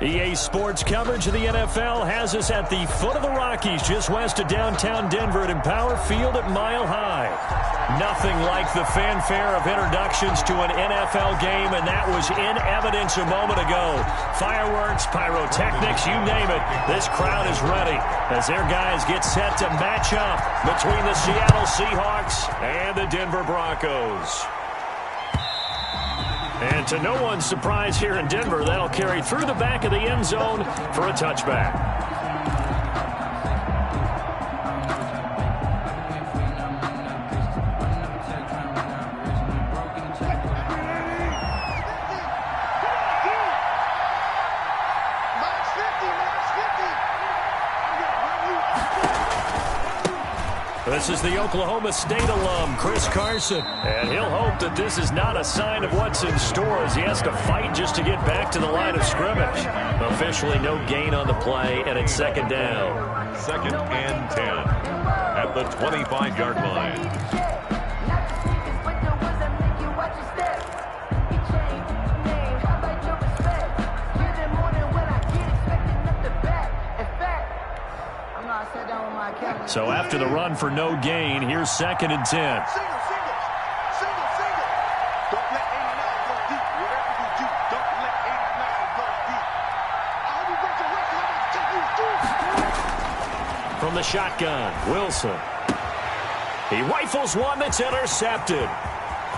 EA Sports coverage of the NFL has us at the foot of the Rockies, just west of downtown Denver at Empower Field at Mile High. Nothing like the fanfare of introductions to an NFL game, and that was in evidence a moment ago. Fireworks, pyrotechnics, you name it. This crowd is ready as their guys get set to match up between the Seattle Seahawks and the Denver Broncos. And to no one's surprise here in Denver, that'll carry through the back of the end zone for a touchback. This is the Oklahoma State alum, Chris Carson. And he'll hope that this is not a sign of what's in store as he has to fight just to get back to the line of scrimmage. Officially no gain on the play, and it's second down. 2nd and 10 at the 25-yard line. So after the run for no gain, here's 2nd and 10. From the shotgun, Wilson. He rifles one that's intercepted.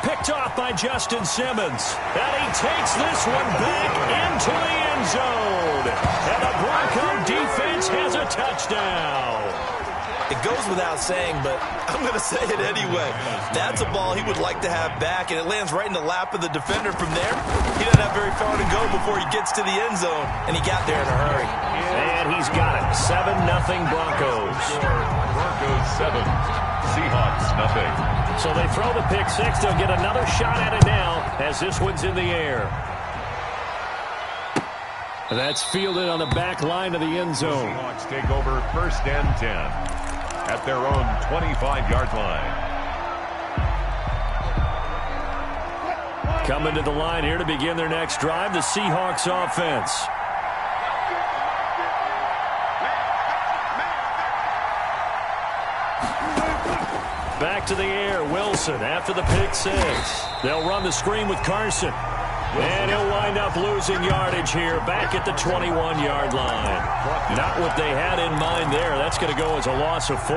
Picked off by Justin Simmons. And he takes this one back into the end zone. And the Bronco defense has a touchdown. It goes without saying, but I'm going to say it anyway. That's a ball he would like to have back, and it lands right in the lap of the defender from there. He doesn't have very far to go before he gets to the end zone, and he got there in a hurry. And he's got it. 7-0 Broncos. Broncos 7, Seahawks nothing. So they throw the pick six. They'll get another shot at it now as this one's in the air. That's fielded on the back line of the end zone. Seahawks take over 1st and 10 at their own 25-yard line. Coming to the line here to begin their next drive, the Seahawks offense. Back to the air, Wilson after the pick six. They'll run the screen with Carson. And he'll wind up losing yardage here back at the 21-yard line. Not what they had in mind there. That's going to go as a loss of 4.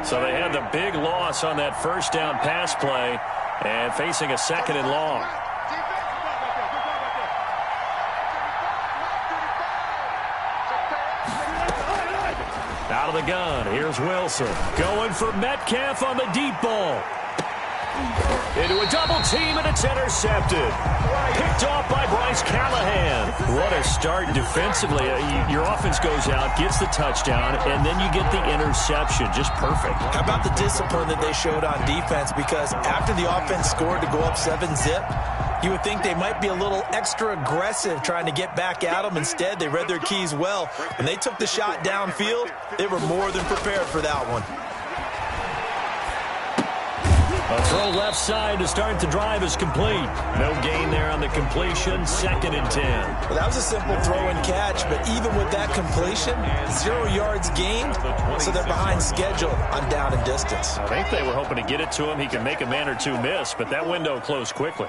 So they had the big loss on that first down pass play and facing a 2nd and long. Out of the gun, here's Wilson. Going for Metcalf on the deep ball. Into a double team, and it's intercepted. Picked off by Bryce Callahan. What a start defensively. Your offense goes out, gets the touchdown, and then you get the interception. Just perfect. How about the discipline that they showed on defense? Because after the offense scored to go up 7-zip, you would think they might be a little extra aggressive trying to get back at them. Instead, they read their keys well. When they took the shot downfield, they were more than prepared for that one. A throw left side to start the drive is complete. No gain there on the completion. 2nd and 10. Well, that was a simple throw and catch, but even with that completion, 0 yards gained, so they're behind schedule on down and distance. I think they were hoping to get it to him. He can make a man or two miss, but that window closed quickly.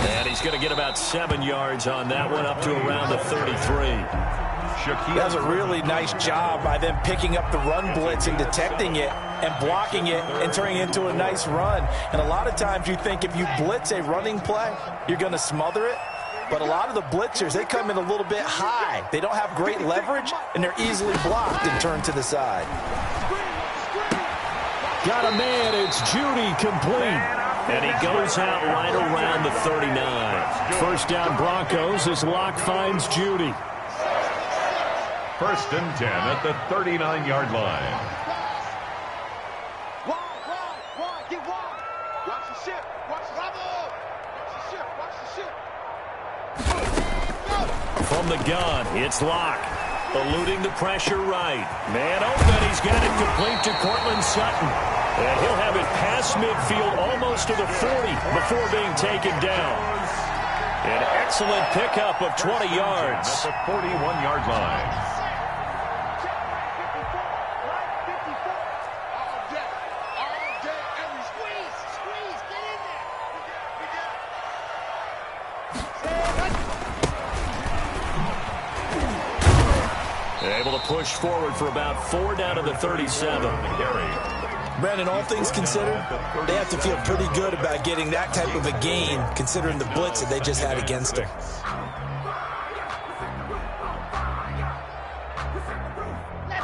And he's going to get about 7 yards on that one, up to around the 33. That was a really nice job by them picking up the run blitz and detecting it and blocking it and turning it into a nice run. And a lot of times you think if you blitz a running play, you're going to smother it. But a lot of the blitzers, they come in a little bit high. They don't have great leverage, and they're easily blocked and turned to the side. Got a man. It's Judy complete. And he goes out right around the 39. 1st down Broncos as Locke finds Judy. 1st and 10 at the 39-yard line. Get wide. Watch the ship. Watch the ship. Watch the ship. from the gun. It's Locke. Eluding the pressure right. Man open. He's got it complete to Cortland Sutton. And he'll have it past midfield almost to the 40 before being taken down. An excellent pickup of 20 yards. At the 41-yard line. Able to push forward for about 4 down to the 37. Brandon, all things considered, they have to feel pretty good about getting that type of a gain, considering the blitz that they just had against them.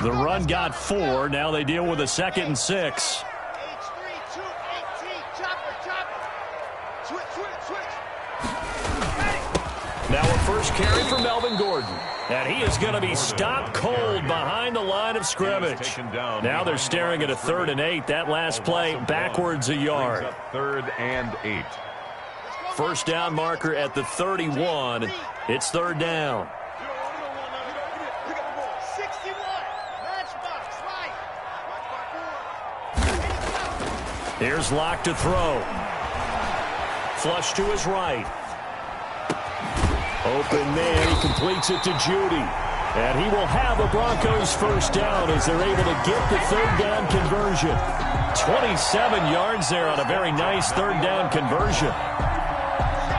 The run got 4. Now they deal with a 2nd and 6. Now a first carry for Melvin Gordon. And he is going to be stopped cold behind the line of scrimmage. Now they're staring at a 3rd and 8. That last play backwards a yard. 3rd and 8. First down marker at the 31. It's 3rd down. Here's Locke to throw. Flush to his right. Open man, he completes it to Judy. And he will have a Broncos first down as they're able to get the 3rd down conversion. 27 yards there on a very nice 3rd down conversion.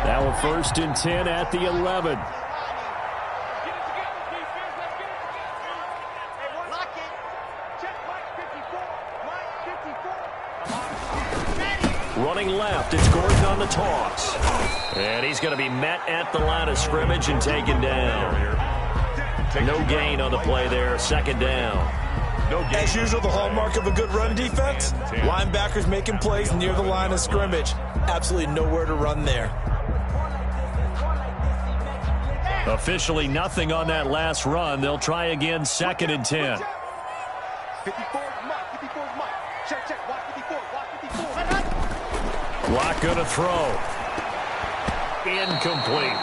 Now a 1st and 10 at the 11. Running left, it's Gordon on the toss. And he's going to be met at the line of scrimmage and taken down. No gain on the play there, 2nd down. As usual, the hallmark of a good run defense, linebackers making plays near the line of scrimmage. Absolutely nowhere to run there. Officially nothing on that last run. They'll try again, 2nd and 10. 54, Mike. Check, watch 54, watch 54. Locke going to throw. Incomplete.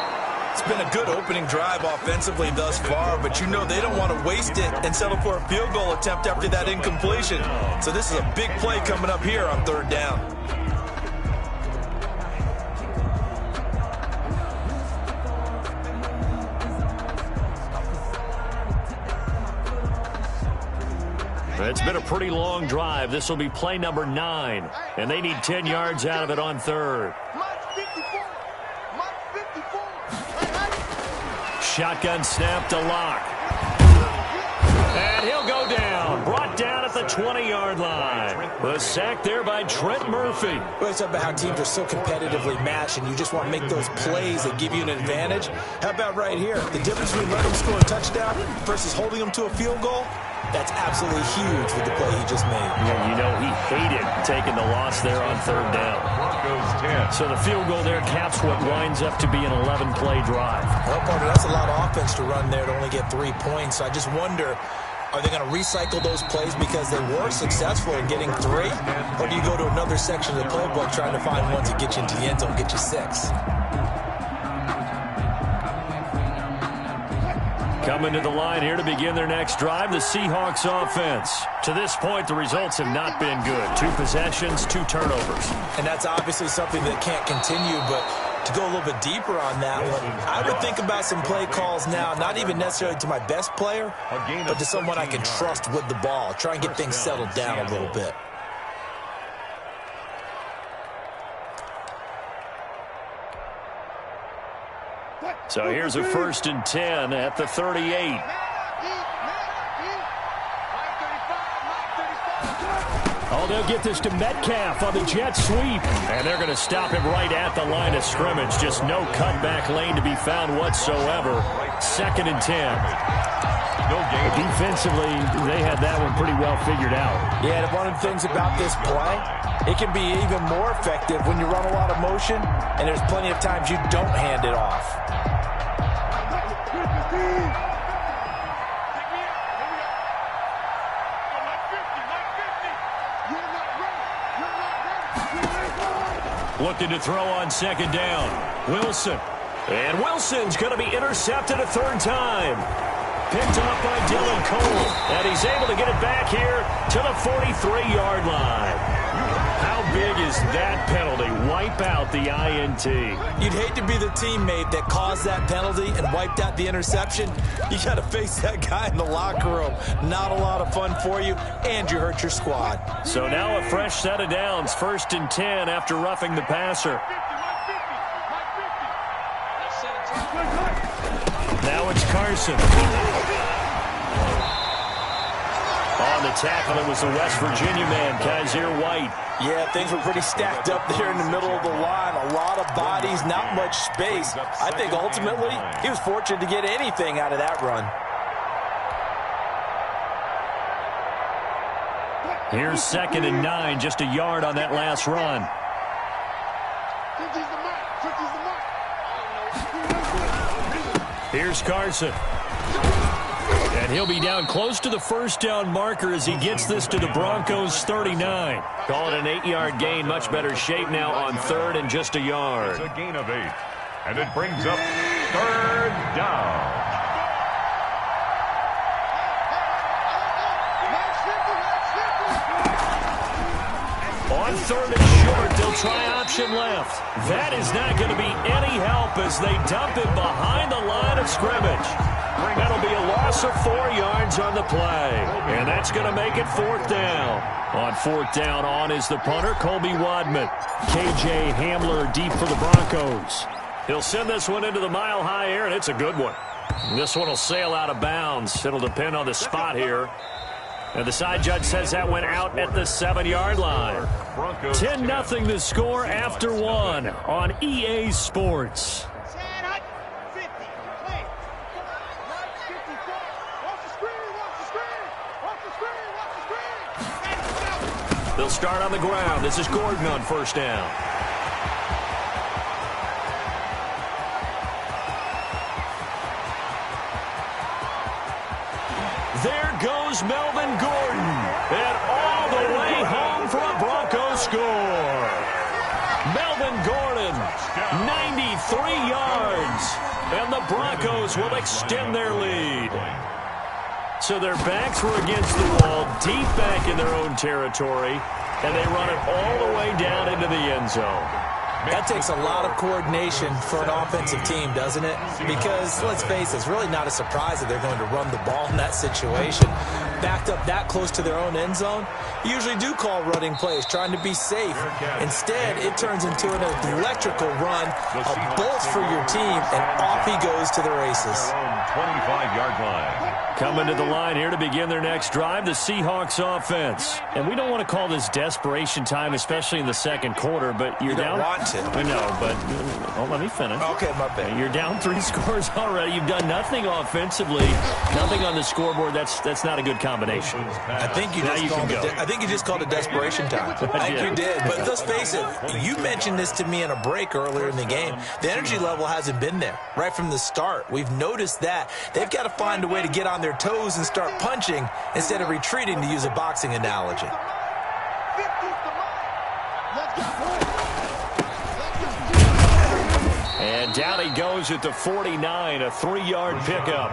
It's been a good opening drive offensively thus far, but you know they don't want to waste it and settle for a field goal attempt after that incompletion. So this is a big play coming up here on 3rd down. It's been a pretty long drive. This will be play number 9, and they need 10 yards out of it on 3rd. Shotgun snap to Locke. And he'll go down. Brought down at the 20-yard line. The sack there by Trent Murphy. We always talk about how teams are so competitively matched, and you just want to make those plays that give you an advantage. How about right here? The difference between letting them score a touchdown versus holding them to a field goal, that's absolutely huge with the play he just made. Yeah, you know he hated taking the loss there on 3rd down. Broncos 10. So the field goal there caps what winds up to be an 11-play drive. Well, partner, that's a lot of offense to run there to only get 3 points. So I just wonder, are they going to recycle those plays because they were successful in getting 3? Or do you go to another section of the playbook trying to find ones that get you into the end zone, get you 6? Coming to the line here to begin their next drive, the Seahawks offense. To this point, the results have not been good. 2 possessions, 2 turnovers. And that's obviously something that can't continue, but to go a little bit deeper on that one, I would think about some play calls now, not even necessarily to my best player, but to someone I can trust with the ball. Try and get things settled down a little bit. So here's a 1st and 10 at the 38. Oh, they'll get this to Metcalf on the jet sweep. And they're going to stop him right at the line of scrimmage. Just no cutback lane to be found whatsoever. 2nd and 10. No gain. Defensively, they had that one pretty well figured out. Yeah, and one of the things about this play, it can be even more effective when you run a lot of motion, and there's plenty of times you don't hand it off. Looking to throw on 2nd down. Wilson And Wilson's going to be intercepted a third time. Picked off by Dylan Cole. And he's able to get it back here to the 43-yard line. How big is that penalty? Wipe out the INT. You'd hate to be the teammate that caused that penalty and wiped out the interception. You got to face that guy in the locker room. Not a lot of fun for you, and you hurt your squad. So now a fresh set of downs. 1st and 10 after roughing the passer. Now it's Carson. On the tackle, it was the West Virginia man, Kaiser White. Yeah, things were pretty stacked up there in the middle of the line. A lot of bodies, not much space. I think ultimately he was fortunate to get anything out of that run. Here's 2nd and 9, just a yard on that last run. Here's Carson. And he'll be down close to the first down marker as he gets this to the Broncos 39. Call it an 8-yard gain. Much better shape now on 3rd and just a yard. It's a gain of 8. And it brings up 3rd down. On 3rd and short, they'll try option left. That is not going to be any help as they dump it behind the line of scrimmage. That'll be a loss of 4 yards on the play. And that's going to make it 4th down. On 4th down, on is the punter, Colby Wadman. KJ Hamler deep for the Broncos. He'll send this one into the mile-high air, and it's a good one. This one will sail out of bounds. It'll depend on the spot here. And the side judge says that went out at the 7-yard line. 10-0 the score after 1 on EA Sports. They'll start on the ground. This is Gordon on 1st down. There goes Melvin Gordon. And all the way home for a Broncos score. Melvin Gordon, 93 yards. And the Broncos will extend their lead. So their backs were against the wall, deep back in their own territory, and they run it all the way down into the end zone. That takes a lot of coordination for an offensive team, doesn't it? Because, let's face it, it's really not a surprise that they're going to run the ball in that situation. Backed up that close to their own end zone, you usually do call running plays, trying to be safe. Instead, it turns into an electrical run, a bolt for your team, and off he goes to the races. 25-yard line. Coming to the line here to begin their next drive, the Seahawks offense. And we don't want to call this desperation time, especially in the second quarter, but you're down. You don't want to. I know, but let me finish. Okay, my bad. You're down 3 scores already. You've done nothing offensively, nothing on the scoreboard. That's not a good combination. I think you just called it desperation time. I think you did. But let's face it, you mentioned this to me in a break earlier in the game. The energy level hasn't been there right from the start. We've noticed that. They've got to find a way to get on their toes and start punching instead of retreating, to use a boxing analogy. And down he goes at the 49, a 3-yard pickup.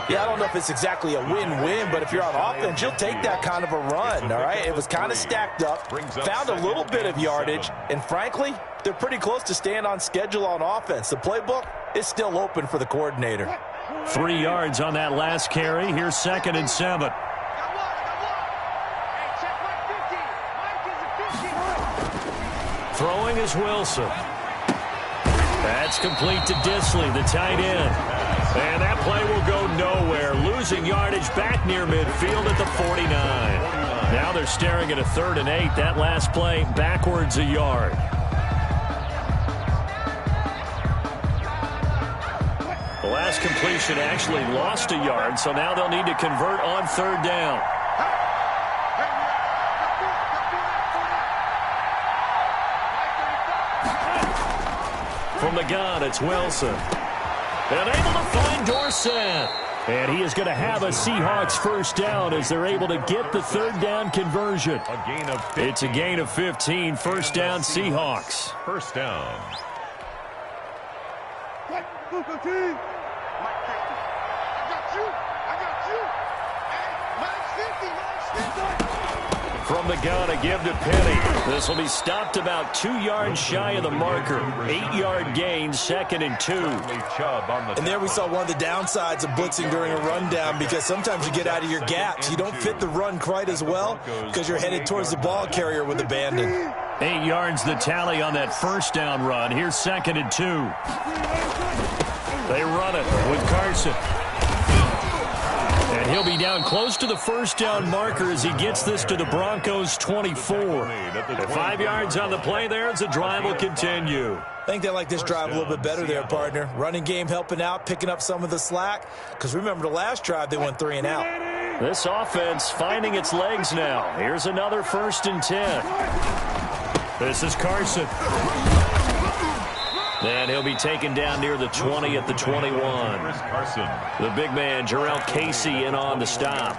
Yeah, I don't know if it's exactly a win-win, but if you're on offense, you'll take that kind of a run, all right? It was kind of stacked up, found a little bit of yardage, and frankly, they're pretty close to staying on schedule on offense. The playbook is still open for the coordinator. 3 yards on that last carry. Here's 2nd and 7. Throwing is Wilson. That's complete to Disley, the tight end. And that play will go nowhere. Losing yardage back near midfield at the 49. Now they're staring at a 3rd and 8. That last play backwards a yard. The last completion actually lost a yard, so now they'll need to convert on 3rd down. From the gun, it's Wilson. And able to find Dorsett. And he is going to have a Seahawks 1st down as they're able to get the 3rd down conversion. It's a gain of 15. 1st down, Seahawks. 1st down. Go team. Mike 50. I got you. Hey, Mike 50. From the gun, a give to Penny. This will be stopped about 2 yards shy of the marker. 8-yard gain, 2nd and 2. And there we saw one of the downsides of blitzing during a rundown, because sometimes you get out of your gaps. You don't fit the run quite as well because you're headed towards the ball carrier with abandon. 8 yards the tally on that first down run. Here's 2nd and 2. They run it with Carson. And he'll be down close to the first down marker as he gets this to the Broncos 24. 5 yards on the play there as the drive will continue. I think they like this drive a little bit better there, partner. Running game helping out, picking up some of the slack. Because remember the last drive, they went 3 and out. This offense finding its legs now. Here's another 1st and 10. This is Carson. And he'll be taken down near the 20 at the 21. The big man, Jarrell Casey, in on the stop.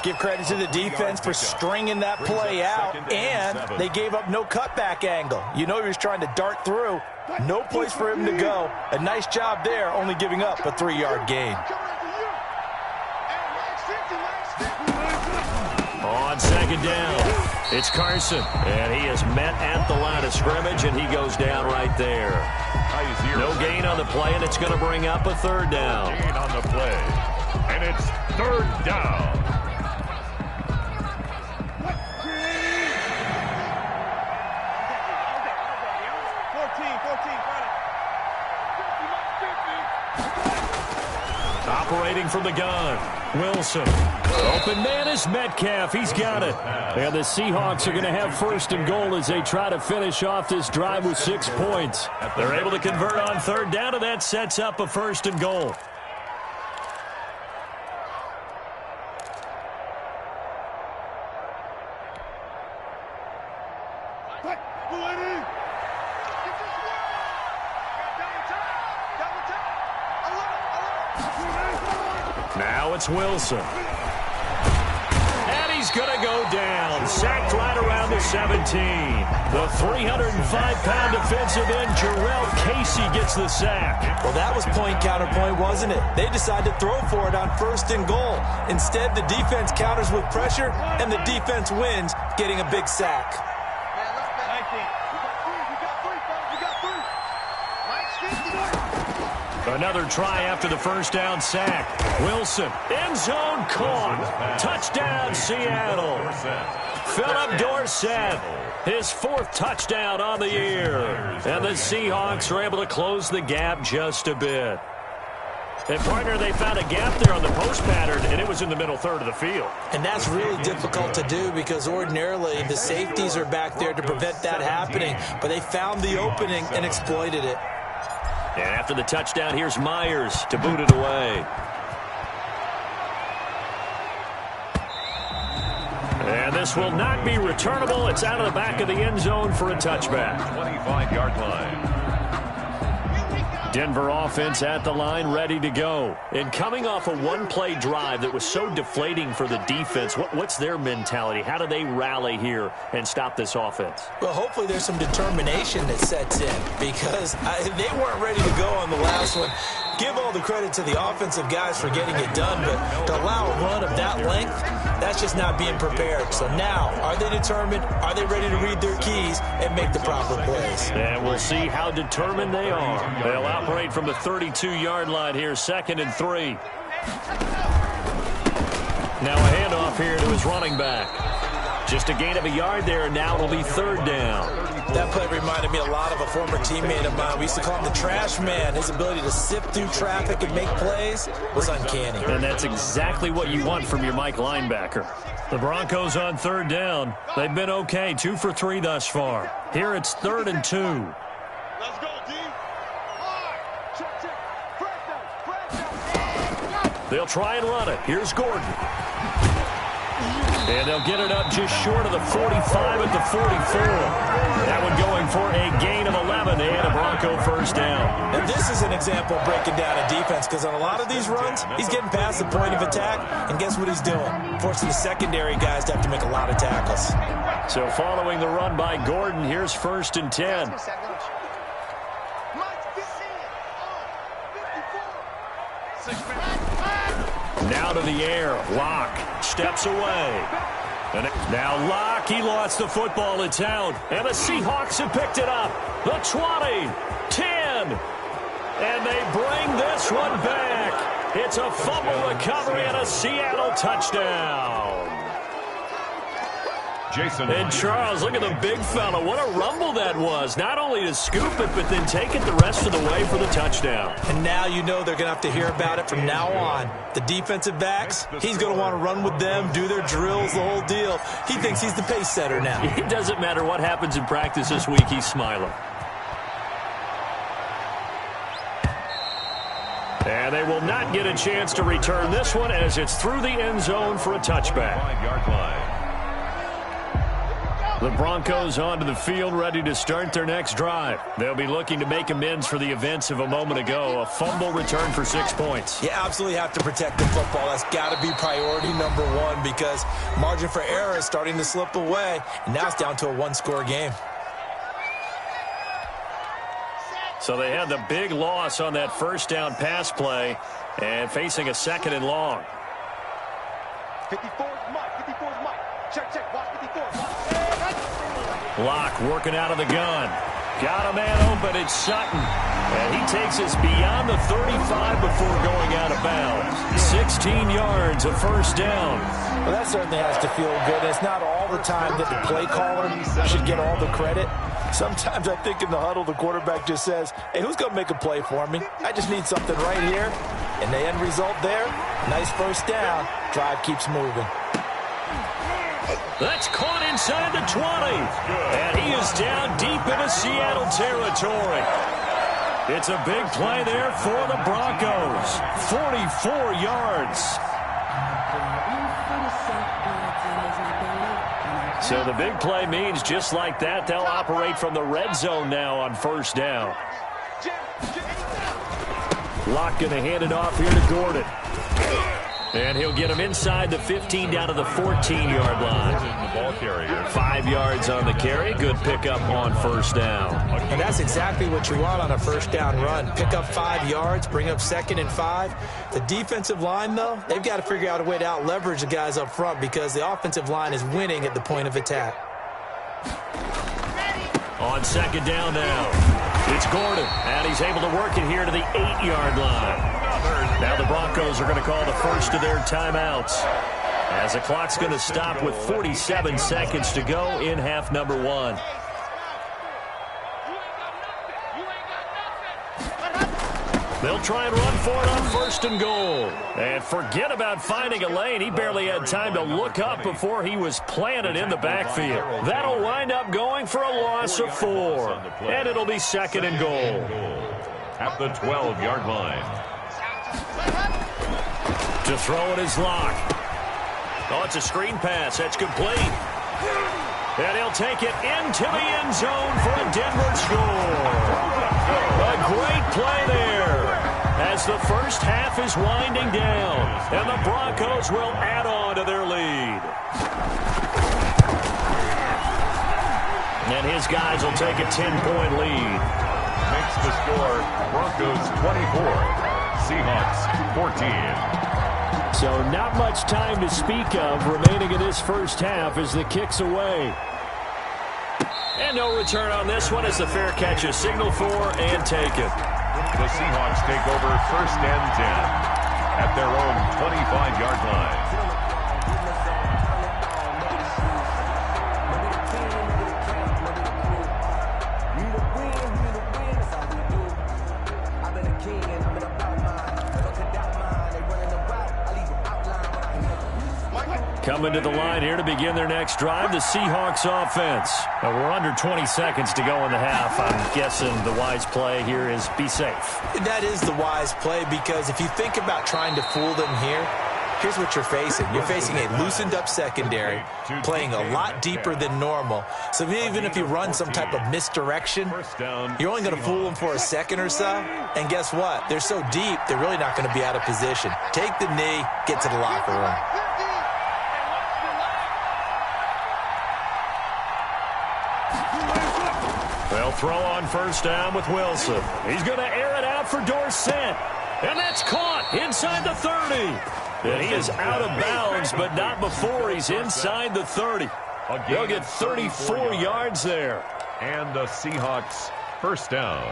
Give credit to the defense for stringing that play out, and they gave up no cutback angle. You know he was trying to dart through. No place for him to go. A nice job there, only giving up a 3-yard gain. On 2nd down, it's Carson, and he is met at the line of scrimmage, and he goes down right there. No gain on the play, and it's going to bring up a 3rd down. Gain on the play, and it's 3rd down. Operating from the gun, Wilson. Open man is Metcalf. He's got it. And the Seahawks are going to have 1st and goal as they try to finish off this drive with 6 points. They're able to convert on 3rd down, and that sets up a 1st and goal. Now it's Wilson. And he's going to go down. Sacked right around the 17. The 305-pound defensive end, Jarrell Casey, gets the sack. Well, that was point counterpoint, wasn't it? They decided to throw for it on 1st and goal. Instead, the defense counters with pressure, and the defense wins, getting a big sack. Another try after the 1st down sack. Wilson, end zone caught. Touchdown, Seattle. Philip Dorsett, his 4th touchdown on the year. And the Seahawks are able to close the gap just a bit. And, partner, they found a gap there on the post pattern, and it was in the middle 3rd of the field. And that's really difficult to do because ordinarily the safeties are back there to prevent that happening. But they found the opening and exploited it. And after the touchdown, here's Myers to boot it away. And this will not be returnable. It's out of the back of the end zone for a touchback. 25-yard line. Denver offense at the line, ready to go. And coming off a one-play drive that was so deflating for the defense, what's their mentality? How do they rally here and stop this offense? Well, hopefully there's some determination that sets in because they weren't ready to go on the last one. Give all the credit to the offensive guys for getting it done, but to allow a run of that length, that's just not being prepared. So now, are they determined? Are they ready to read their keys and make the proper plays? And we'll see how determined they are. They'll operate from the 32-yard line here, 2nd and 3. Now a handoff here to his running back. Just a gain of a yard there, and now it'll be 3rd down. That play reminded me a lot of a former teammate of mine. We used to call him the trash man. His ability to sift through traffic and make plays was uncanny. And that's exactly what you want from your Mike linebacker. The Broncos on 3rd down. They've been okay, 2 for 3 thus far. Here it's 3rd and 2. Let's go, D. Check, check. They'll try and run it. Here's Gordon. And they'll get it up just short of the 45 at the 44. That one going for a gain of 11 and a Bronco 1st down. And this is an example of breaking down a defense because on a lot of these runs, he's getting past the point of attack, and guess what he's doing? Forcing the secondary guys to have to make a lot of tackles. So following the run by Gordon, here's 1st and 10. Now to the air. Locke steps away. And now Locke, he lost the football. It's out. And the Seahawks have picked it up. The 20, 10. And they bring this one back. It's a fumble recovery and a Seattle touchdown. Jason. And Charles, look at the big fella. What a rumble that was. Not only to scoop it, but then take it the rest of the way for the touchdown. And now you know they're going to have to hear about it from now on. The defensive backs, he's going to want to run with them, do their drills, the whole deal. He thinks he's the pace setter now. It doesn't matter what happens in practice this week. He's smiling. And they will not get a chance to return this one as it's through the end zone for a touchback. 5-yard line. The Broncos onto the field, ready to start their next drive. They'll be looking to make amends for the events of a moment ago. A fumble return for 6 points. You absolutely have to protect the football. That's got to be priority number one because margin for error is starting to slip away. And now it's down to a one-score game. So they had the big loss on that first down pass play and facing a 2nd and long. 54 is Mike. 54 is Mike. Check. Watch 54. Locke working out of the gun. Got a man open. It's Sutton. And he takes us beyond the 35 before going out of bounds. 16 yards, a first down. Well, that certainly has to feel good. It's not all the time that the play caller should get all the credit. Sometimes I think in the huddle, the quarterback just says, hey, who's going to make a play for me? I just need something right here. And the end result there, nice first down. Drive keeps moving. That's caught inside the 20. And he is down deep into Seattle territory. It's a big play there for the Broncos. 44 yards. So the big play means just like that, they'll operate from the red zone now on first down. Locke going to hand it off here to Gordon. And he'll get him inside the 15 down to the 14-yard line. The ball carrier. 5 yards on the carry. Good pickup on first down. And that's exactly what you want on a first down run. Pick up 5 yards, bring up 2nd and 5. The defensive line, though, they've got to figure out a way to out-leverage the guys up front because the offensive line is winning at the point of attack. On 2nd down now, it's Gordon. And he's able to work it here to the 8-yard line. Now the Broncos are going to call the first of their timeouts as the clock's going to stop with 47 seconds to go in half number 1. They'll try and run for it on 1st and goal. And forget about finding a lane. He barely had time to look up before he was planted in the backfield. That'll wind up going for a loss of 4. And it'll be 2nd and goal. At the 12-yard line. To throw it is Locke. Oh, it's a screen pass. That's complete. And he'll take it into the end zone for a Denver score. A great play there as the first half is winding down. And the Broncos will add on to their lead. And his guys will take a 10-point lead. Makes the score Broncos 24, Seahawks 14. So not much time to speak of remaining in this first half as the kick's away. And no return on this one as the fair catch is signaled for and taken. The Seahawks take over 1st and 10 at their own 25-yard line. Coming to the line here to begin their next drive, the Seahawks offense. We're under 20 seconds to go in the half. I'm guessing the wise play here is be safe. That is the wise play because if you think about trying to fool them here, here's what you're facing. You're facing a loosened up secondary, playing a lot deeper than normal. So even if you run some type of misdirection, you're only going to fool them for a second or so. And guess what? They're so deep, they're really not going to be out of position. Take the knee, get to the locker room. They'll throw on first down with Wilson. He's going to air it out for Dorsett. And that's caught inside the 30. And he is out of bounds, but not before he's inside the 30. They'll get 34 yards there. And the Seahawks first down.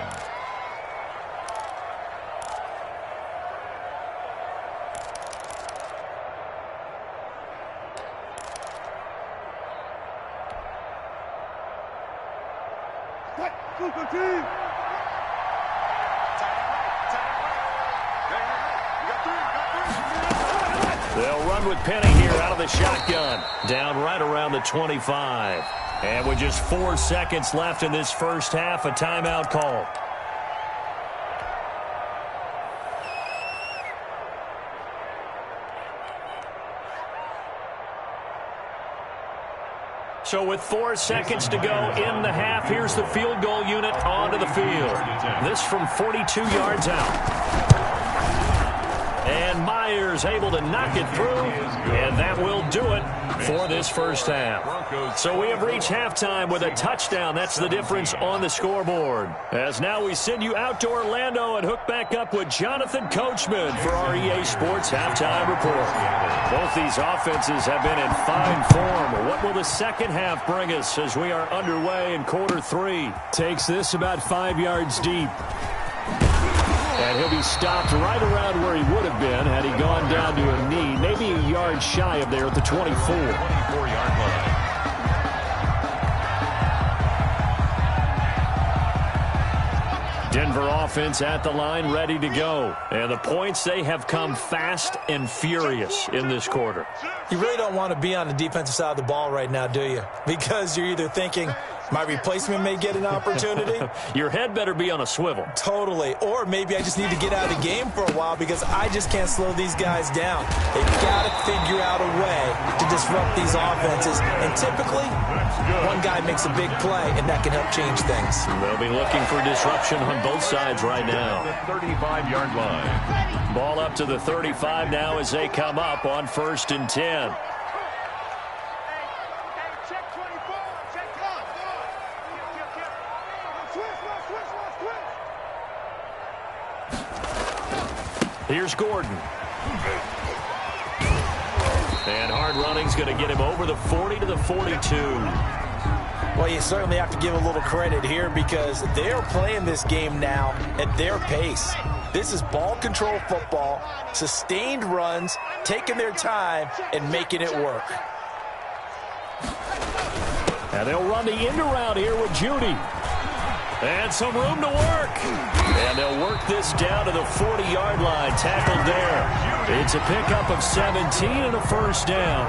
They'll run with Penny here out of the shotgun. Down right around the 25. And with just 4 seconds left in this first half, a timeout call. So with 4 seconds to go in the half, here's the field goal unit onto the field. This from 42 yards out. And Myers able to knock it through, and that will do it for this first half. So we have reached halftime with a touchdown. That's the difference on the scoreboard. As now we send you out to Orlando and hook back up with Jonathan Coachman for our EA Sports Halftime Report. Both these offenses have been in fine form. What will the second half bring us as we are underway in quarter 3? Takes this about 5 yards deep. And he'll be stopped right around where he would have been had he gone down to a knee, maybe a yard shy of there at the 24. 24-yard line. Denver offense at the line, ready to go. And the points, they have come fast and furious in this quarter. You really don't want to be on the defensive side of the ball right now, do you? Because you're either thinking, my replacement may get an opportunity. Your head better be on a swivel. Totally. Or maybe I just need to get out of the game for a while because I just can't slow these guys down. They've got to figure out a way to disrupt these offenses. And typically, one guy makes a big play, and that can help change things. They'll be looking for disruption on both sides right now. The 35-yard line. Ball up to the 35 now as they come up on 1st and 10. Here's Gordon. And hard running's going to get him over the 40 to the 42. Well, you certainly have to give a little credit here because they're playing this game now at their pace. This is ball control football, sustained runs, taking their time, and making it work. And they'll run the end around here with Judy. And some room to work. And they'll work this down to the 40-yard line. Tackled there. It's a pickup of 17 and a first down.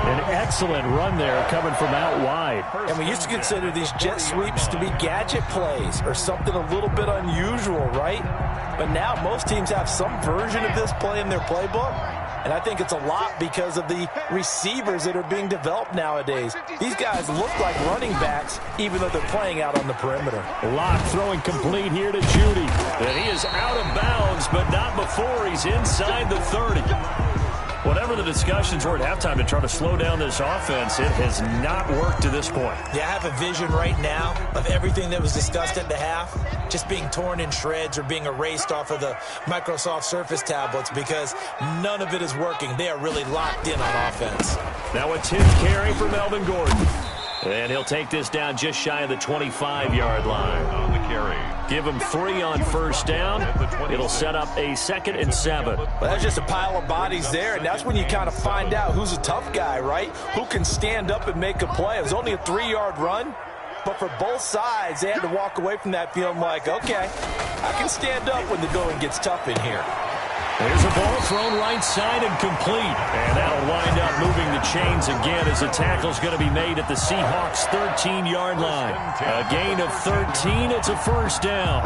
An excellent run there coming from out wide. And we used to consider these jet sweeps to be gadget plays or something a little bit unusual, right? But now most teams have some version of this play in their playbook. And I think it's a lot because of the receivers that are being developed nowadays. These guys look like running backs, even though they're playing out on the perimeter. Lock throwing complete here to Judy. And he is out of bounds, but not before he's inside the 30. Whatever the discussions were at halftime to try to slow down this offense, it has not worked to this point. Yeah, I have a vision right now of everything that was discussed at the half just being torn in shreds or being erased off of the Microsoft Surface tablets because none of it is working. They are really locked in on offense. Now a 10th carry for Melvin Gordon. And he'll take this down just shy of the 25-yard line. On the carry. Give him 3 on first down. It'll set up a 2nd and 7. Well, that's just a pile of bodies there, and that's when you kind of find out who's a tough guy, right? Who can stand up and make a play. It was only a 3-yard run, but for both sides, they had to walk away from that feeling like, okay, I can stand up when the going gets tough in here. There's a ball thrown right side and complete. And that'll wind up moving the chains again as the tackle's going to be made at the Seahawks' 13-yard line. A gain of 13. It's a first down.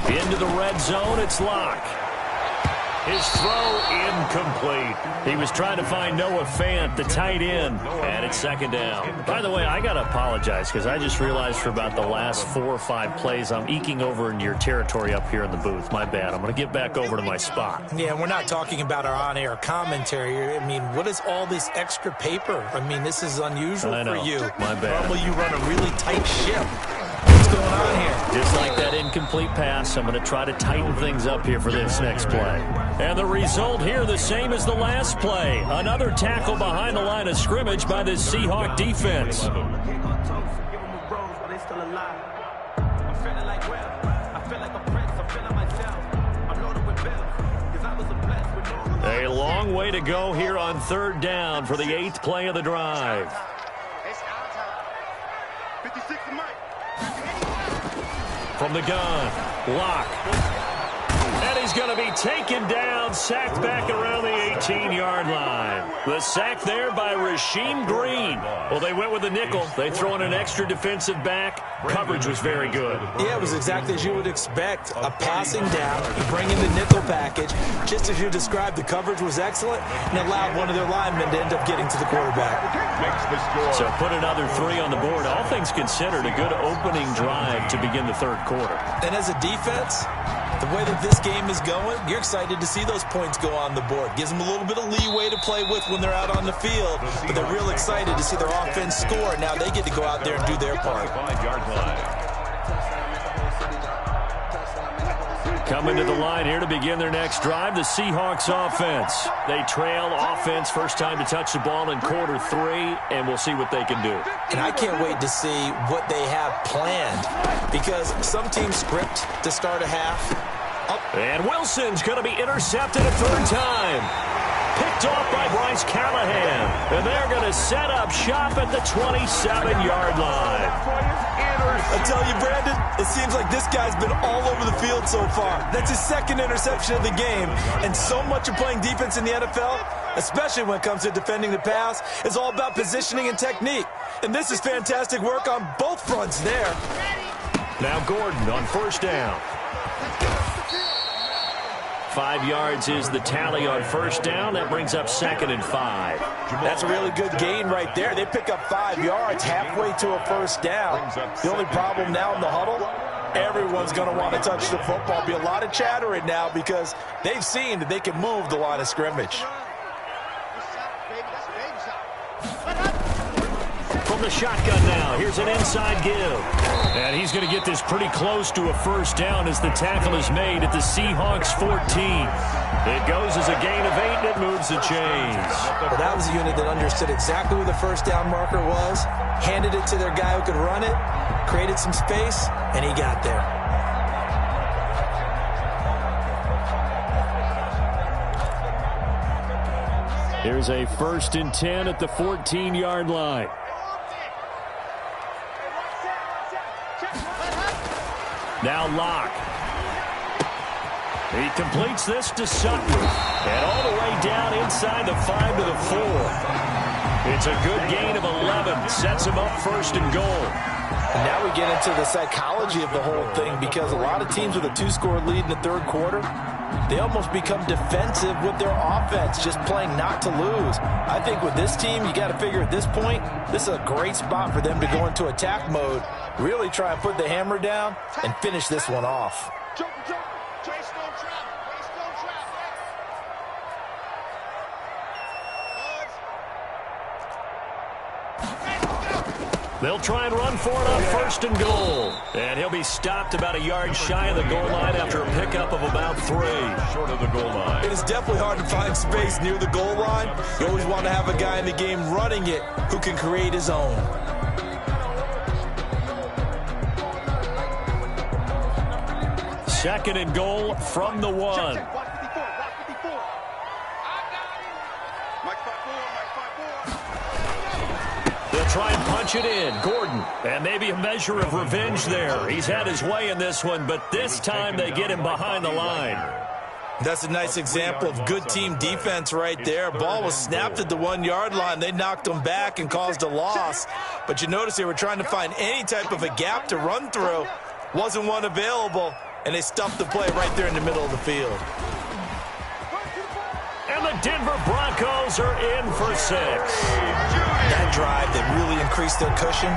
Into the red zone, it's Locke. His throw incomplete. He was trying to find Noah Fant, the tight end, and it's second down. By the way, I got to apologize because I just realized for about the last 4 or 5 plays, I'm eking over into your territory up here in the booth. My bad. I'm going to get back over to my spot. Yeah, we're not talking about our on-air commentary. I mean, what is all this extra paper? I mean, this is unusual for you. My bad. Normally you run a really tight ship. What's going on here? Just like that incomplete pass, I'm going to try to tighten things up here for this next play. And the result here the same as the last play. Another tackle behind the line of scrimmage by the Seahawks defense. A long way to go here on third down for the 8th play of the drive. From the gun, Locke. And he's going to be taken down, sacked back around the 18-yard line. The sack there by Rasheem Green. Well, they went with a nickel. They throw in an extra defensive back. Coverage was very good. Yeah, it was exactly as you would expect. A passing down, you bring in the nickel package. Just as you described, the coverage was excellent and allowed one of their linemen to end up getting to the quarterback. So put another 3 on the board. All things considered, a good opening drive to begin the third quarter. And as a defense, the way that this game is going, you're excited to see those points go on the board. Gives them a little bit of leeway to play with when they're out on the field, but they're real excited to see their offense score. Now they get to go out there and do their part. Coming to the line here to begin their next drive, the Seahawks offense. They trail offense, first time to touch the ball in quarter 3, and we'll see what they can do. And I can't wait to see what they have planned, because some teams script to start a half. And Wilson's going to be intercepted a 3rd time. Picked off by Bryce Callahan. And they're going to set up shop at the 27-yard line. I tell you, Brandon, it seems like this guy's been all over the field so far. That's his 2nd interception of the game. And so much of playing defense in the NFL, especially when it comes to defending the pass, is all about positioning and technique. And this is fantastic work on both fronts there. Now Gordon on first down. 5 yards is the tally on first down. That brings up 2nd and 5. That's a really good gain right there. They pick up 5 yards halfway to a first down. The only problem now in the huddle, everyone's going to want to touch the football. Be a lot of chattering now because they've seen that they can move the line of scrimmage. From the shotgun now, here's an inside give. And he's going to get this pretty close to a first down as the tackle is made at the Seahawks 14. It goes as a gain of 8, and it moves the chains. Well, that was a unit that understood exactly where the first down marker was, handed it to their guy who could run it, created some space, and he got there. Here's a 1st and 10 at the 14-yard line. Now Locke. He completes this to Sutton. And all the way down inside the 5 to the 4. It's a good gain of 11. Sets him up 1st and goal. And now we get into the psychology of the whole thing, because a lot of teams with a 2-score lead in the 3rd quarter, they almost become defensive with their offense, just playing not to lose. I think with this team, you got to figure at this point, this is a great spot for them to go into attack mode, really try and put the hammer down and finish this one off. They'll try and run for it on 1st and goal. And he'll be stopped about a yard shy of the goal line after a pickup of about 3. Short of the goal line. It is definitely hard to find space near the goal line. You always want to have a guy in the game running it who can create his own. Second and goal from the 1. They'll try and punch it in. Gordon, and maybe a measure of revenge there. He's had his way in this one, but this time they get him behind the line. That's a nice example of good team defense right there. Ball was snapped at the 1-yard line. They knocked him back and caused a loss. But you notice they were trying to find any type of a gap to run through. Wasn't one available, and they stuffed the play right there in the middle of the field. Denver Broncos are in for 6. That drive that really increased their cushion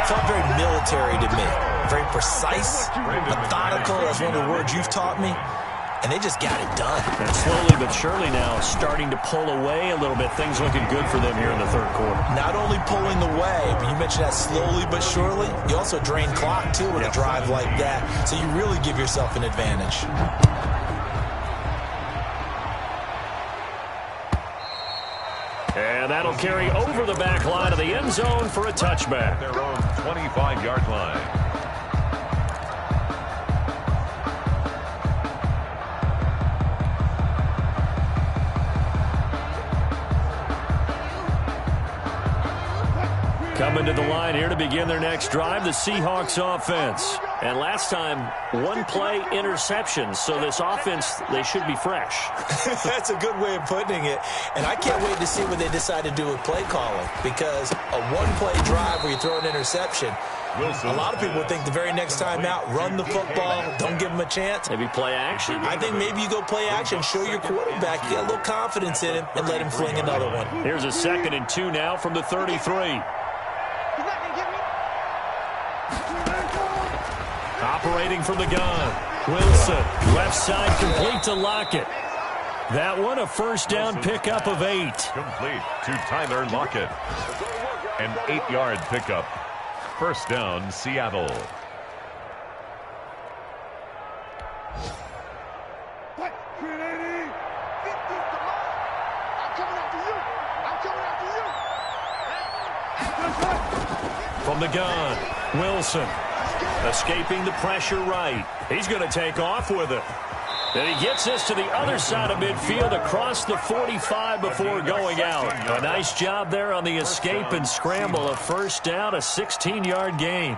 felt very military to me. Very precise, methodical. That's one of the words you've taught me. And they just got it done. And slowly but surely now starting to pull away a little bit. Things looking good for them here in the third quarter. Not only pulling away, but you mentioned that slowly but surely. You also drain clock, too, with a drive like that. So you really give yourself an advantage. And that'll carry over the back line of the end zone for a touchback. Their own 25-yard line. Coming to the line here to begin their next drive, the Seahawks offense. And last time, one-play interception. So this offense, they should be fresh. That's a good way of putting it. And I can't wait to see what they decide to do with play calling. Because a one-play drive where you throw an interception, a lot of people would think the very next time out, run the football, don't give them a chance. Maybe play action? I think maybe you go play action, show your quarterback, you get a little confidence in him, and let him fling another one. Here's a 2nd and 2 now from the 33. Operating from the gun. Wilson, left side complete to Lockett. That one a first down pickup of 8. Complete to Tyler Lockett. An 8-yard pickup. First down, Seattle. From the gun, Wilson. Escaping the pressure right. He's going to take off with it. And he gets this to the other side of midfield across the 45 before going out. A nice job there on the escape and scramble. A first down, a 16-yard gain.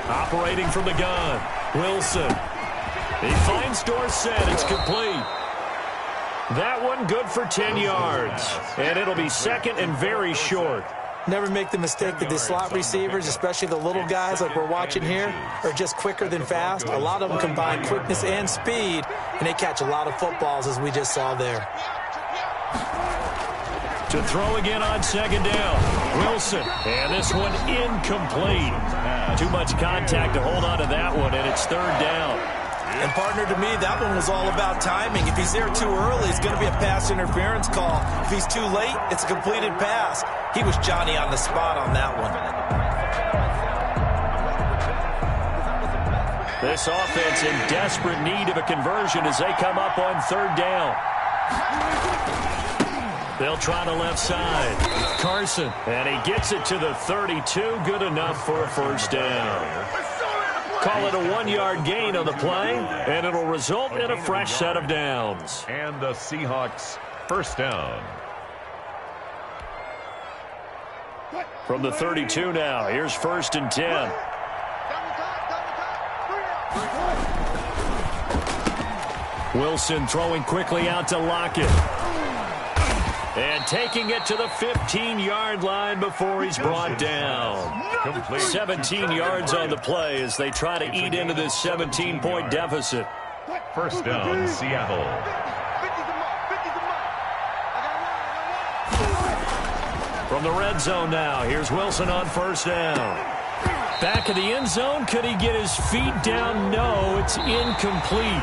Operating from the gun, Wilson. He finds Dorsett. It's complete. That one good for 10 yards. And it'll be 2nd and very short. Never make the mistake that the slot receivers, especially the little guys like we're watching here, are just quicker than fast. A lot of them combine quickness and speed, and they catch a lot of footballs, as we just saw there. To throw again on 2nd down. Wilson. And this one incomplete. Too much contact to hold on to that one, and it's 3rd down. And, partner, to me, that one was all about timing. If he's there too early, it's going to be a pass interference call. If he's too late, it's a completed pass. He was Johnny on the spot on that one. This offense in desperate need of a conversion as they come up on 3rd down. They'll try the left side. Carson, and he gets it to the 32. Good enough for a first down. Call it a 1-yard gain on the play, and it'll result in a fresh set of downs. And the Seahawks first down. From the 32 now, here's 1st and 10. Wilson throwing quickly out to Lockett. And taking it to the 15-yard line before he's brought down. 17 yards on the play as they try to eat into this 17-point deficit. First down, Seattle. From the red zone now, here's Wilson on first down. Back of the end zone, could he get his feet down? No, it's incomplete.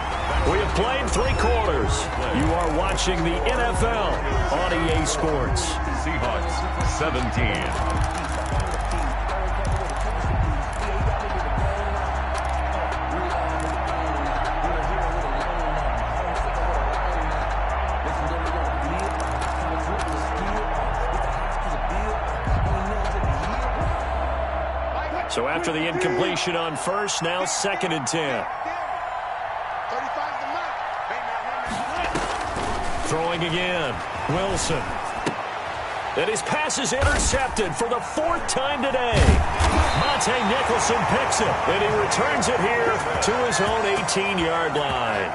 We have played 3 quarters. You are watching the NFL on EA Sports. Seahawks 17. So after the incompletion on first, now 2nd and 10. Throwing again. Wilson. And his pass is intercepted for the 4th time today. Monte Nicholson picks it, and he returns it here to his own 18-yard line.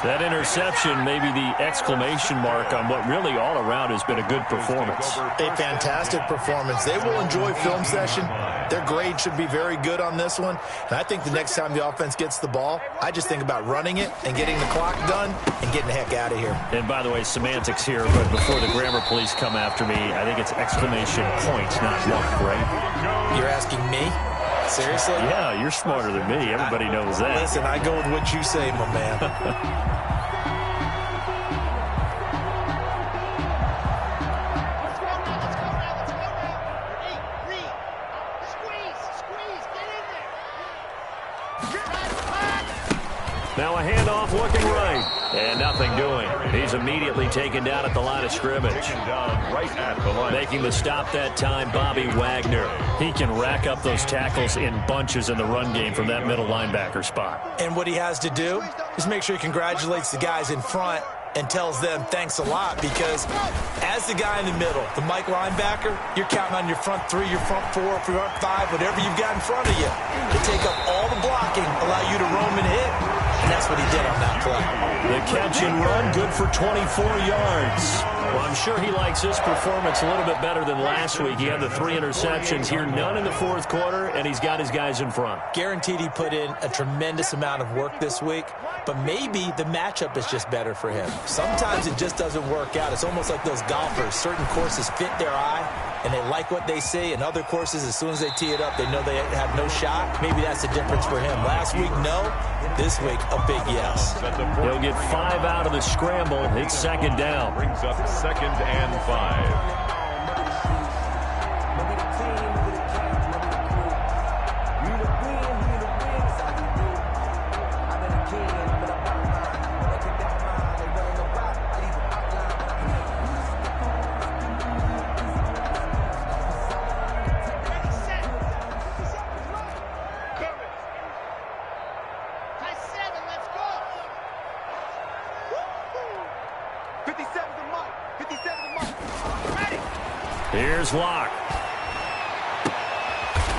That interception may be the exclamation mark on what really all around has been a good performance. A fantastic performance. They will enjoy film session. Their grade should be very good on this one. And I think the next time the offense gets the ball, I just think about running it and getting the clock done and getting the heck out of here. And by the way, semantics here, but before the grammar police come after me, I think it's exclamation point, not mark, right? You're asking me? Seriously? Yeah, you're smarter than me. Everybody knows that. Listen, I go with what you say, my man. Now a handoff looking right. And nothing doing. He's immediately taken down at the line of scrimmage. Right at the line. Making the stop that time, Bobby Wagner. He can rack up those tackles in bunches in the run game from that middle linebacker spot. And what he has to do is make sure he congratulates the guys in front and tells them thanks a lot, because as the guy in the middle, the Mike linebacker, you're counting on your front 3, your front 4, your front 5, whatever you've got in front of you to take up all the blocking, allow you to roam and hit, and that's what he did on that play. The catch and run, good for 24 yards. Well, I'm sure he likes this performance a little bit better than last week. He had the 3 interceptions here, none in the 4th quarter, and he's got his guys in front. Guaranteed he put in a tremendous amount of work this week, but maybe the matchup is just better for him. Sometimes it just doesn't work out. It's almost like those golfers. Certain courses fit their eye, and they like what they see. And other courses, as soon as they tee it up, they know they have no shot. Maybe that's the difference for him. Last week, no. This week, a big yes. He'll get 5 out of the scramble. It's 2nd down. Brings up 2nd and 5. Here's Locke.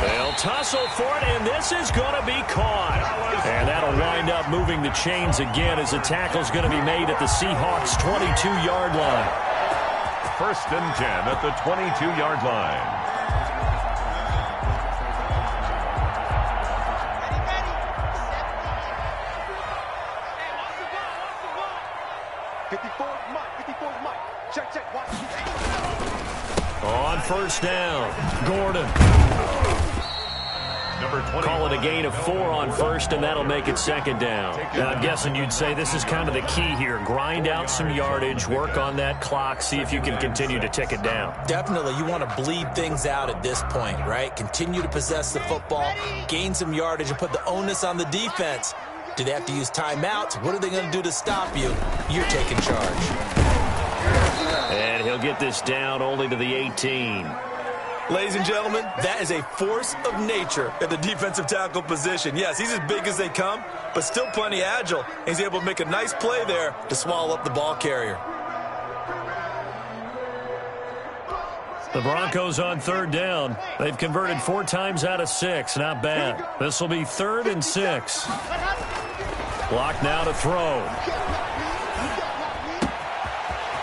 They'll tussle for it, and this is going to be caught. And that'll wind up moving the chains again as the tackle's going to be made at the Seahawks' 22-yard line. 1st and 10 at the 22-yard line. On 1st down, Gordon. Call it a gain of 4 on 1st, and that'll make it 2nd down. Now, I'm guessing you'd say this is kind of the key here. Grind out some yardage, work on that clock, see if you can continue to tick it down. Definitely. You want to bleed things out at this point, right? Continue to possess the football, gain some yardage, and put the onus on the defense. Do they have to use timeouts? What are they going to do to stop you? You're taking charge. And he'll get this down only to the 18. Ladies and gentlemen, that is a force of nature at the defensive tackle position. Yes, he's as big as they come, but still plenty agile. He's able to make a nice play there to swallow up the ball carrier. The Broncos on 3rd down. They've converted 4 times out of 6. Not bad. This will be 3rd and 6. Block now to throw.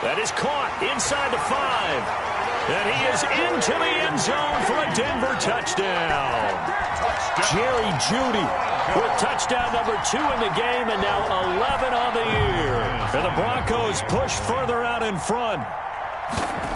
That is caught inside the 5. And he is into the end zone for a Denver touchdown. Jerry Jeudy with touchdown number 2 in the game, and now 11 on the year. And the Broncos push further out in front.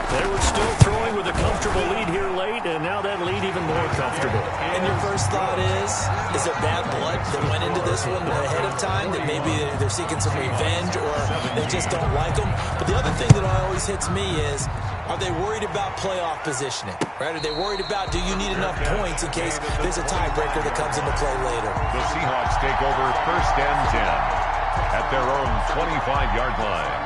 They were still throwing with a comfortable lead here late, and now that lead even more comfortable. And your first thought is there bad blood that went into this one ahead of time, that maybe they're seeking some revenge or they just don't like them? But the other thing that always hits me is, are they worried about playoff positioning? Right? Are they worried about, do you need enough points in case there's a tiebreaker that comes into play later? The Seahawks take over 1st and 10 at their own 25-yard line.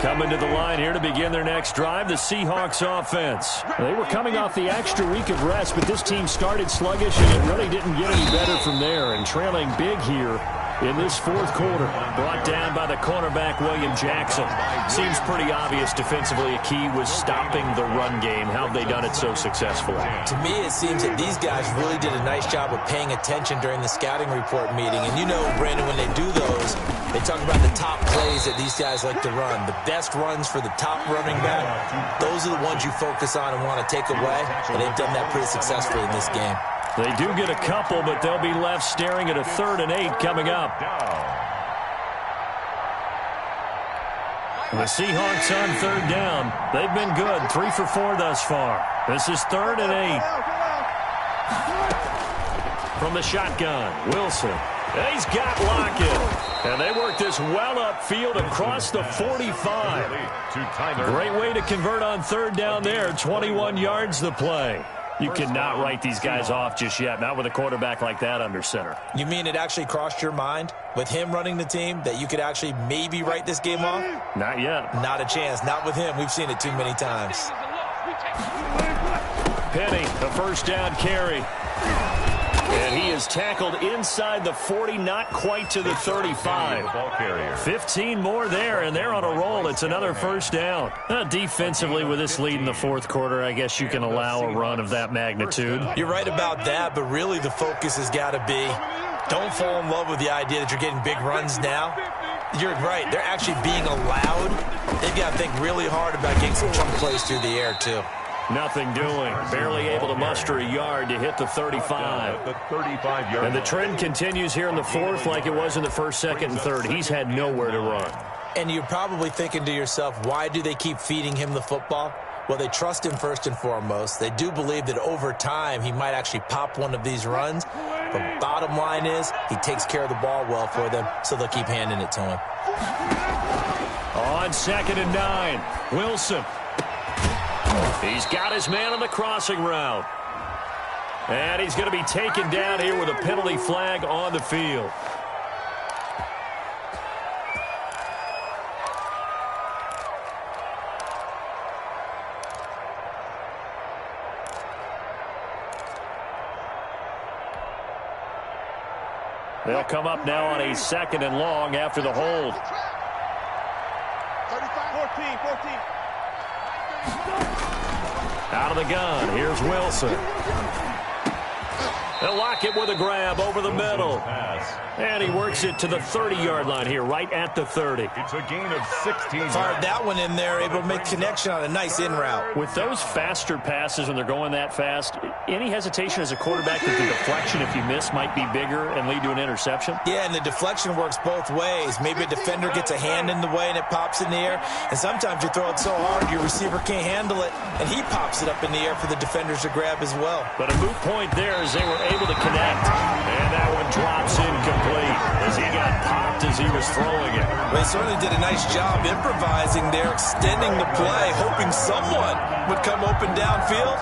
Coming to the line here to begin their next drive, the Seahawks offense. They were coming off the extra week of rest, but this team started sluggish, and it really didn't get any better from there. And trailing big here in this fourth quarter. Brought down by the cornerback, William Jackson. Seems pretty obvious defensively a key was stopping the run game. How have they done it so successfully? To me, it seems that these guys really did a nice job of paying attention during the scouting report meeting. And you know, Brandon, when they do those, they talk about the top plays that these guys like to run. The best runs for the top running back, those are the ones you focus on and want to take away. And they've done that pretty successfully in this game. They do get a couple, but they'll be left staring at a 3rd and 8 coming up. The Seahawks on 3rd down. They've been good, 3 for 4 thus far. This is 3rd and 8. From the shotgun, Wilson. And he's got Lockett. And they work this well upfield across the 45. Great way to convert on 3rd down there. 21 yards the play. You cannot write these guys off just yet, not with a quarterback like that under center. You mean it actually crossed your mind with him running the team that you could actually maybe write this game off? Not yet. Not a chance. Not with him. We've seen it too many times. Penny, the first down carry. And he is tackled inside the 40, not quite to the 35. 15 more there, and they're on a roll. It's another first down. Defensively, with this lead in the fourth quarter, I guess you can allow a run of that magnitude. You're right about that, but really the focus has got to be, don't fall in love with the idea that you're getting big runs now. You're right. They're actually being allowed. They've got to think really hard about getting some chunk plays through the air, too. Nothing doing. Barely able to muster a yard to hit the 35. And the trend continues here in the fourth like it was in the first, second, and third. He's had nowhere to run. And you're probably thinking to yourself, why do they keep feeding him the football? Well, they trust him first and foremost. They do believe that over time he might actually pop one of these runs. But bottom line is he takes care of the ball well for them, so they'll keep handing it to him. On 2nd and 9, Wilson. He's got his man on the crossing route. And he's going to be taken down here with a penalty flag on the field. They'll come up now on a 2nd and long after the hold. 14. Out of the gun, here's Wilson. They'll lock it with a grab over the middle. And he works it to the 30-yard line here, right at the 30. It's a gain of 16. Fired that one in there, able to make connection on a nice in route. With those faster passes when they're going that fast, any hesitation as a quarterback that the deflection, if you miss, might be bigger and lead to an interception? Yeah, and the deflection works both ways. Maybe a defender gets a hand in the way and it pops in the air. And sometimes you throw it so hard your receiver can't handle it, and he pops it up in the air for the defenders to grab as well. But a moot point there as they were able to connect. And that one drops incomplete as he got popped as he was throwing it. They certainly did a nice job improvising there, extending the play, hoping someone would come open downfield,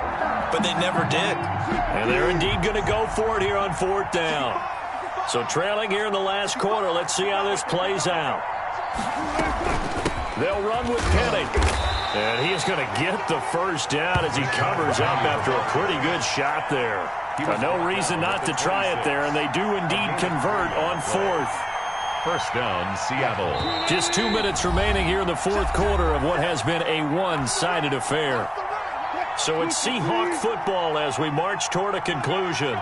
but they never did. And they're indeed going to go for it here on 4th down. So trailing here in the last quarter, let's see how this plays out. They'll run with Penny. And he is going to get the first down as he covers up after a pretty good shot there. No reason not to try it there, and they do indeed convert on 4th. First down, Seattle. Just 2 minutes remaining here in the fourth quarter of what has been a one-sided affair. So it's Seahawk football as we march toward a conclusion.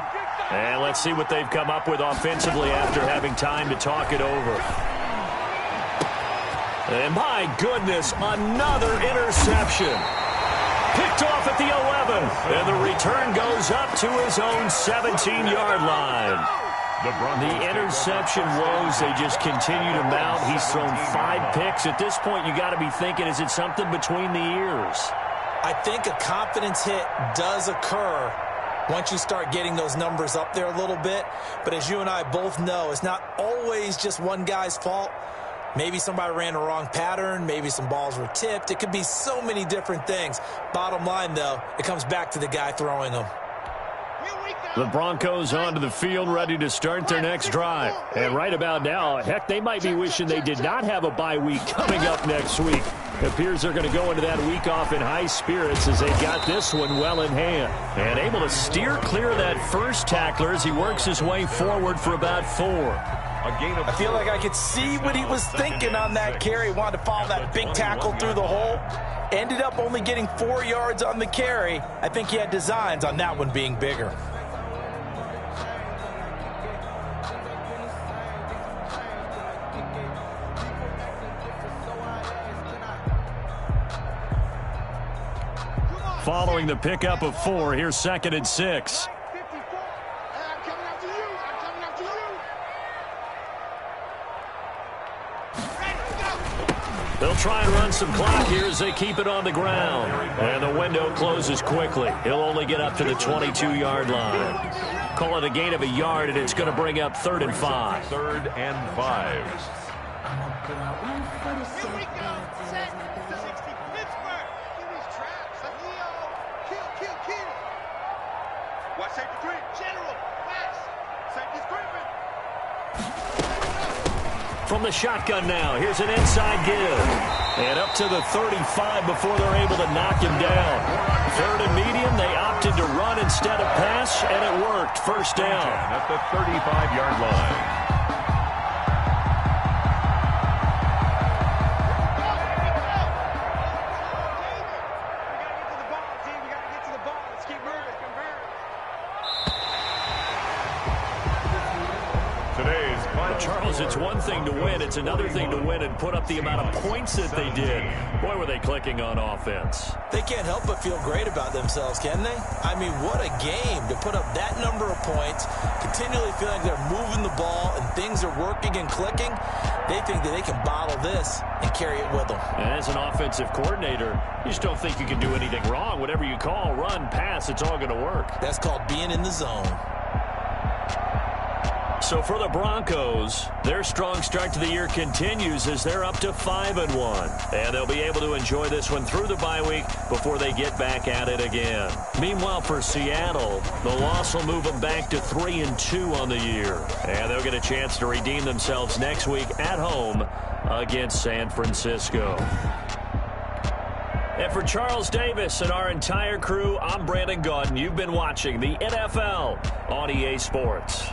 And let's see what they've come up with offensively after having time to talk it over. And my goodness, another interception. Picked off at the 11. And the return goes up to his own 17-yard line. The interception woes, they just continue to mount. He's thrown 5 picks. At this point, you got to be thinking, is it something between the ears? I think a confidence hit does occur once you start getting those numbers up there a little bit. But as you and I both know, it's not always just one guy's fault. Maybe somebody ran the wrong pattern. Maybe some balls were tipped. It could be so many different things. Bottom line, though, it comes back to the guy throwing them. The Broncos onto the field, ready to start their next drive. And right about now, heck, they might be wishing they did not have a bye week coming up next week. It appears they're going to go into that week off in high spirits as they got this one well in hand. And able to steer clear of that first tackler as he works his way forward for about 4. I feel like I could see what he was thinking on that carry. He wanted to follow that big tackle through the hole. Ended up only getting 4 yards on the carry. I think he had designs on that one being bigger. Following the pickup of 4, here's 2nd and 6. They'll try and run some clock here as they keep it on the ground. And the window closes quickly. He'll only get up to the 22-yard line. Call it a gain of a yard, and it's going to bring up 3rd and 5. 3rd and 5. Here we go. Set. 60. Pittsburgh. Give these traps. Kill. Watch safety green. General. Max. Safety's creeping. From the shotgun now, here's an inside give. And up to the 35 before they're able to knock him down. 3rd and medium, they opted to run instead of pass, and it worked. First down. At the 35-yard line. Charles, it's one thing to win. It's another thing to win and put up the amount of points that they did. Boy, were they clicking on offense. They can't help but feel great about themselves, can they? I mean, what a game to put up that number of points, continually feeling like they're moving the ball and things are working and clicking. They think that they can bottle this and carry it with them. And as an offensive coordinator, you just don't think you can do anything wrong. Whatever you call, run, pass, it's all going to work. That's called being in the zone. So for the Broncos, their strong start to the year continues as they're up to 5-1. And they'll be able to enjoy this one through the bye week before they get back at it again. Meanwhile, for Seattle, the loss will move them back to 3-2 on the year. And they'll get a chance to redeem themselves next week at home against San Francisco. And for Charles Davis and our entire crew, I'm Brandon Gaudin. You've been watching the NFL on EA Sports.